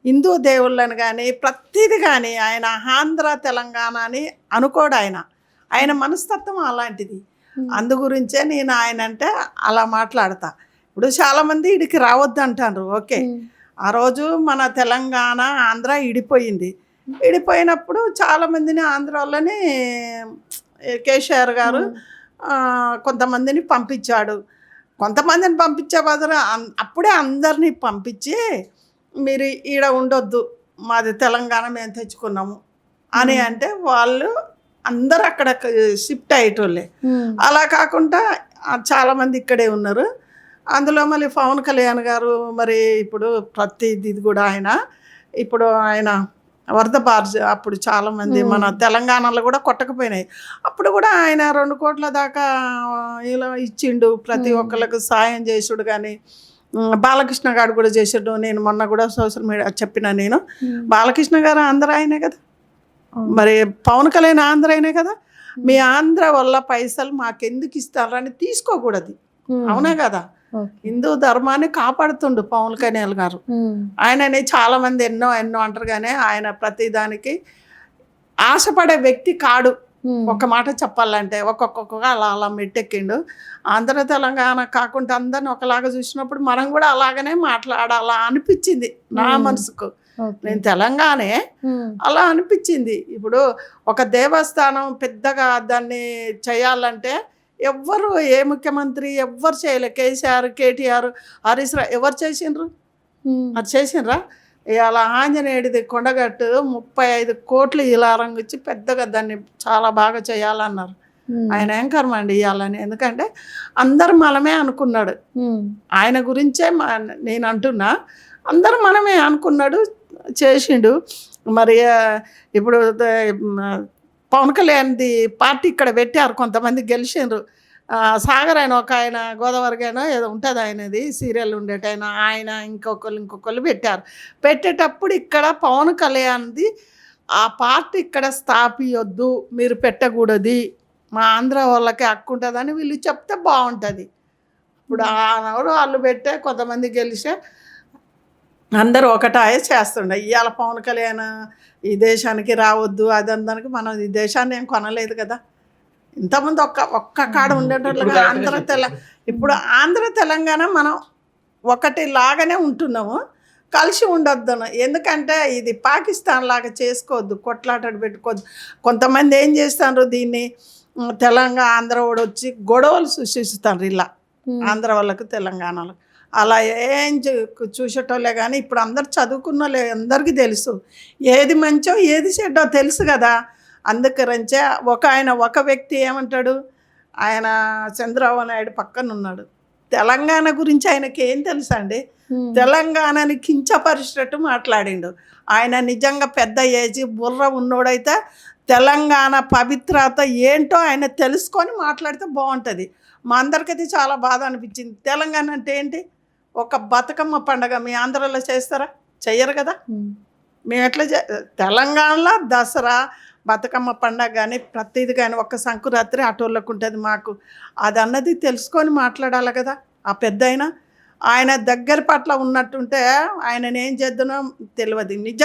హిందూ దేవుళ్ళని కానీ ప్రతిది కానీ ఆయన ఆంధ్ర తెలంగాణ అని అనుకోడు ఆయన. ఆయన మనస్తత్వం అలాంటిది. అందు గురించే నేను ఆయన అంటే అలా మాట్లాడతా. ఇప్పుడు చాలామంది ఇడికి రావద్దు అంటారు. ఓకే, ఆ రోజు మన తెలంగాణ ఆంధ్ర ఇడిపోయింది. ఇడిపోయినప్పుడు చాలామందిని ఆంధ్ర వాళ్ళని కేసీఆర్ గారు కొంతమందిని పంపించాడు. కొంతమందిని పంపించే బదులు అప్పుడే అందరినీ పంపించి మీరు ఈడ ఉండొద్దు, మాది తెలంగాణ మేము తెచ్చుకున్నాము అని అంటే వాళ్ళు అందరూ అక్కడ షిఫ్ట్ అయ్యేటోళ్ళే. అలా కాకుండా చాలామంది ఇక్కడే ఉన్నారు. అందులో మళ్ళీ పవన్ కళ్యాణ్ గారు మరి ఇప్పుడు ప్రతిది కూడా ఇప్పుడు ఆయన వరద బార్జ్ అప్పుడు చాలామంది మన తెలంగాణలో కూడా కొట్టకపోయినాయి. అప్పుడు కూడా ఆయన 2 కోట్ల దాకా ఇలా ఇచ్చిండు, ప్రతి ఒక్కళ్ళకు సాయం చేసుడు. కానీ బాలకృష్ణ గారు కూడా చేసాడు. నేను మొన్న కూడా సోషల్ మీడియా చెప్పిన, నేను బాలకృష్ణ గారు ఆంధ్ర ఆయనే కదా, మరి పవన్ కళ్యాణ్ ఆంధ్ర అయినే కదా. మీ ఆంధ్ర వల్ల పైసలు మాకెందుకు ఇస్తారని తీసుకోకూడదు, అవునా కదా. హిందూ ధర్మాన్ని కాపాడుతుండు పవన్ కళ్యాణ్ గారు. ఆయనని చాలామంది ఎన్నో అంటారు, కానీ ఆయన ప్రతిదానికి ఆశపడే వ్యక్తి కాడు. ఒక మాట చెప్పాలంటే ఒక్కొక్కగా అలా మెట్టెక్కిండు. ఆంధ్ర తెలంగాణ కాకుండా అందరిని ఒకలాగా చూసినప్పుడు మనం కూడా అలాగనే మాట్లాడాలా అనిపించింది నా మనసుకు. నేను తెలంగాణే అలా అనిపించింది. ఇప్పుడు ఒక దేవస్థానం పెద్దగా దాన్ని చేయాలంటే ఎవ్వరు, ఏ ముఖ్యమంత్రి ఎవ్వరు చేయలే. కేసీఆర్, కేటీఆర్, హరీష్ రావు ఎవరు చేసిండ్రు? అది చేసిండ్రా? ఇలా ఆంజనేయుడిది కొండగట్టు 35 కోట్లు ఇలా రంగుచ్చి పెద్దగా దాన్ని చాలా బాగా చేయాలన్నారు. ఆయన ఏం కర్మ అండి ఇవ్వాలని. ఎందుకంటే అందరు మనమే అనుకున్నాడు. ఆయన గురించే నేను అంటున్నా, అందరూ మనమే అనుకున్నాడు, చేసిండు. మరి ఇప్పుడు పవన్ కళ్యాణ్ది పార్టీ ఇక్కడ పెట్టారు, కొంతమంది గెలిచిండ్రు. సాగర్ ఆయన ఒక ఆయన గోదావరిగానో ఏదో ఉంటుంది ఆయనది సీరియల్ ఉండేటైనా, ఆయన ఇంకొకళ్ళు పెట్టారు. పెట్టేటప్పుడు ఇక్కడ పవన్ కళ్యాణ్ది ఆ పార్టీ ఇక్కడ స్థాపియొద్దు, మీరు పెట్టకూడదు, మా ఆంధ్ర వాళ్ళకి హక్కు ఉంటుందని వీళ్ళు చెప్తే బాగుంటుంది. ఇప్పుడు వాళ్ళు పెట్టే కొంతమంది గెలిచే అందరూ ఒకటాయే చేస్తుండే. ఇవాళ పవన్ కళ్యాణ్ ఈ దేశానికి రావద్దు అది అందరికి, మనం ఈ దేశాన్ని ఏం కొనలేదు కదా. ఇంతమంది ఒక్క కాడ ఉండేటట్లుగా ఇప్పుడు ఆంధ్ర తెలంగాణ మనం ఒకటి లాగానే ఉంటున్నాము, కలిసి ఉండొద్దు. ఎందుకంటే ఇది పాకిస్తాన్ లాగా చేసుకోవద్దు, కొట్లాటలు పెట్టుకోవద్దు. కొంతమంది ఏం చేస్తారు, దీన్ని తెలంగాణ ఆంధ్ర వాడు వచ్చి గొడవలు సృష్టిస్తారు ఇలా ఆంధ్ర వాళ్ళకు తెలంగాణలో. అలా ఏం చూసేటోళ్ళే. కానీ ఇప్పుడు అందరు చదువుకున్నోళ్ళే, అందరికీ తెలుసు ఏది మంచో ఏది చెడ్డో తెలుసు కదా. అందుకరించే ఒక వ్యక్తి ఏమంటాడు, ఆయన చంద్రబాబు నాయుడు పక్కన ఉన్నాడు, తెలంగాణ గురించి ఆయనకి ఏం తెలుసు అండి? తెలంగాణని కించపరిచేటట్టు మాట్లాడిండు. ఆయన నిజంగా పెద్ద ఏజీ బుర్ర ఉన్నోడైతే తెలంగాణ పవిత్రత ఏంటో ఆయన తెలుసుకొని మాట్లాడితే బాగుంటుంది. మా అందరికైతే చాలా బాధ అనిపించింది. తెలంగాణ అంటే ఏంటి? ఒక బతుకమ్మ పండగ మీ ఆంధ్రలో చేస్తారా? చెయ్యరు కదా. మేము ఎట్లా తెలంగాణలో దసరా, బతుకమ్మ పండగ కానీ ప్రతిది కానీ ఒక్క సంకురాత్రి అటోళ్ళకు ఉంటుంది. మాకు అది అన్నది తెలుసుకొని మాట్లాడాలి కదా. ఆ పెద్ద ఆయన దగ్గర పట్ల ఉన్నట్టుంటే ఆయనని ఏం చేద్దానో తెలియదు నిజంగా.